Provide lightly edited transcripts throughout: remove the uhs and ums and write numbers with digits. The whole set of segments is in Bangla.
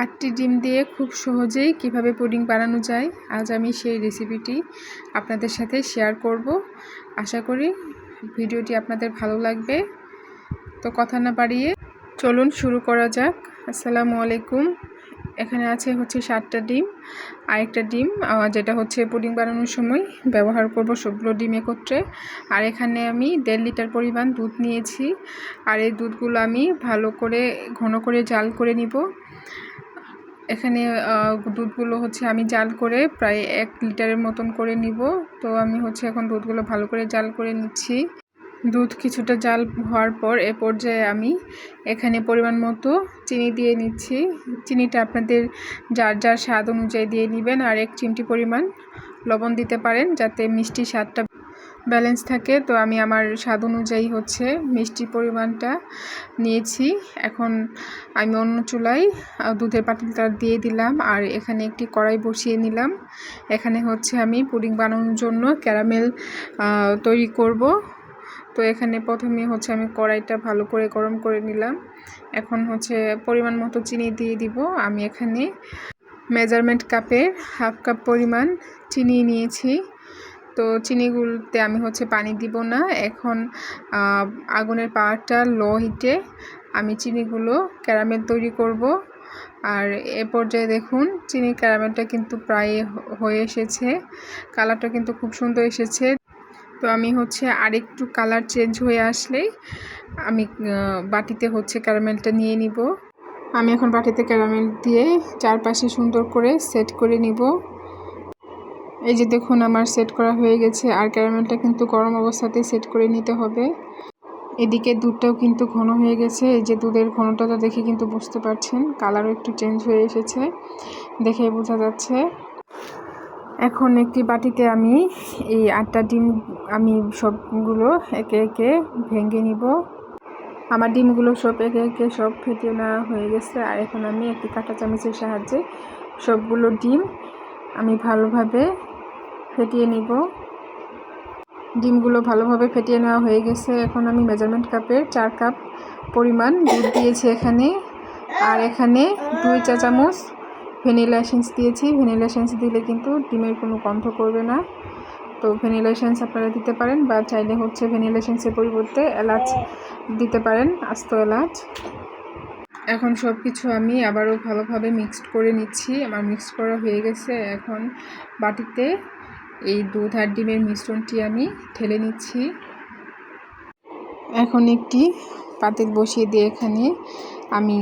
8টি ডিম দিয়ে খুব সহজেই কিভাবে পুডিং বানানো যায় আজ আমি সেই রেসিপিটি আপনাদের সাথে শেয়ার করব। আশা করি ভিডিওটি আপনাদের ভালো লাগবে। তো কথা না বাড়িয়ে চলুন শুরু করা যাক। আসসালামু আলাইকুম। এখানে আছে 7টা ডিম, আরেকটা ডিম যেটা পুডিং বানানোর সময় ব্যবহার করব সবগুলো ডিম একত্রে। আর এখানে আমি 1.5 লিটার পরিমাণ দুধ নিয়েছি। আর এই দুধগুলো আমি ভালো করে ঘন করে জাল করে নিব। এখানে দুধগুলো আমি জাল করে প্রায় 1 লিটারের মতন করে নিব। তো আমি এখন দুধগুলো ভালো করে জাল করে নিচ্ছি। দুধ কিছুটা জাল হওয়ার পর এ পর্যায়ে আমি এখানে পরিমাণ মতো চিনি দিয়ে নিচ্ছি। চিনিটা আপনাদের যার যার স্বাদ অনুযায়ী দিয়ে নেবেন। আর 1 চিমটি পরিমাণ লবণ দিতে পারেন যাতে মিষ্টি স্বাদটা ব্যালেন্স থাকে। তো আমি আমার স্বাদ অনুযায়ী মিষ্টির পরিমাণটা নিয়েছি। এখন আমি অন্য চুলায় দুধের পাতিলটা দিয়ে দিলাম। আর এখানে একটি কড়াই বসিয়ে নিলাম। এখানে আমি পুডিং বানানোর জন্য ক্যারামেল তৈরি করব। তো এখানে প্রথমে আমি কড়াইটা ভালো করে গরম করে নিলাম। এখন পরিমাণ মতো চিনি দিয়ে দিব। আমি এখানে মেজারমেন্ট কাপের 1/2 কাপ পরিমাণ চিনি নিয়েছি। তো চিনিগুলোতে আমি পানি দিব না। এখন আগুনের পাওয়ারটা লো হিটে আমি চিনিগুলো ক্যারামেল তৈরি করব। আর এ পর্যায়ে দেখুন চিনির ক্যারামেলটা কিন্তু প্রায় হয়ে এসেছে। কালারটা কিন্তু খুব সুন্দর এসেছে। তো আমি আরেকটু কালার চেঞ্জ হয়ে আসলেই আমি বাটিতে ক্যারামেলটা নিয়ে নিব। আমি এখন বাটিতে ক্যারামেল দিয়ে চারপাশে সুন্দর করে সেট করে নিব। এই যে দেখুন আমার সেট করা হয়ে গেছে। আর ক্যারামেলটা কিন্তু গরম অবস্থাতেই সেট করে নিতে হবে। এদিকে দুধটাও কিন্তু ঘন হয়ে গেছে। এই যে দুধের ঘনটা দেখে কিন্তু বুঝতে পারছেন, কালারও একটু চেঞ্জ হয়ে এসেছে, দেখে বোঝা যাচ্ছে। এখন একটি বাটিতে আমি এই 8টা ডিম আমি সবগুলো একে একে ভেঙে নিব। আমার ডিমগুলো সব একে একে সব ফেটিয়ে নেওয়া হয়ে গেছে। আর এখন আমি একটি কাঁটা চামচের সাহায্যে সবগুলো ডিম আমি ভালোভাবে ফেটিয়ে নিব। ডিমগুলো ভালোভাবে ফেটিয়ে নেওয়া হয়ে গেছে। এখন আমি মেজারমেন্ট কাপের 4 কাপ পরিমাণ দুধ দিয়েছি এখানে। আর এখানে 2 চা চামচ ভ্যানিলা এসেন্স দিয়েছি। ভ্যানিলা এসেন্স দিলে কিন্তু ডিমের কোনো গন্ধ করবে না। তো ভ্যানিলা এসেন্স আপনারা দিতে পারেন, বা চাইলে ভ্যানিলা এসেন্সের পরিবর্তে এলাচ দিতে পারেন, আস্ত এলাচ। এখন সব কিছু আমি আবারও ভালোভাবে মিক্সড করে নিচ্ছি। আমার মিক্স করা হয়ে গেছে। এখন বাটিতে এই দুধ আর ডিমের মিশ্রণটি আমি ঢেলে নিচ্ছি। এখন একটি পাতিল বসিয়ে দিয়ে এখানে আমি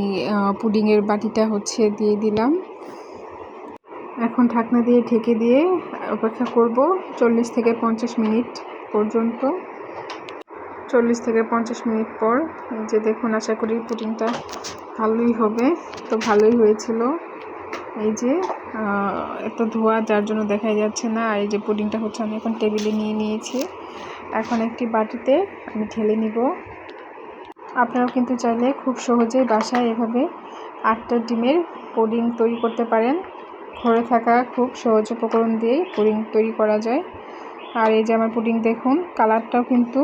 পুডিংয়ের বাটিটা দিয়ে দিলাম। এখন ঢাকনা দিয়ে ঢেকে দিয়ে অপেক্ষা করব 40 থেকে 50 মিনিট পর্যন্ত। 40 থেকে 50 মিনিট পর যে দেখুন, আশা করি পুডিংটা ভালোই হবে। তো ভালোই হয়েছিল। এই যে এত ধোয়া, যার জন্য দেখাই যাচ্ছে না। আর এই যে পুডিংটা আমি এখন টেবিলে নিয়ে নিয়েছি। এখন একটি বাটিতে আমি ঢেলে নিব। আপনারাও কিন্তু চাইলে খুব সহজেই বাসায় এভাবে 8টা ডিমের পুডিং তৈরি করতে পারেন। ঘরে থাকা খুব সহজ উপকরণ দিয়েই পুডিং তৈরি করা যায়। আর এই যে আমার পুডিং দেখুন, কালারটাও কিন্তু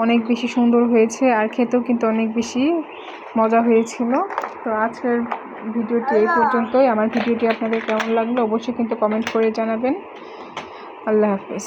অনেক বেশি সুন্দর হয়েছে। আর খেতেও কিন্তু অনেক বেশি মজা হয়েছিল। তো আজকের ভিডিওটি এই পর্যন্তই। আমার ভিডিওটি আপনাদের কেমন লাগলো অবশ্যই কিন্তু কমেন্ট করে জানাবেন। আল্লাহ হাফেজ।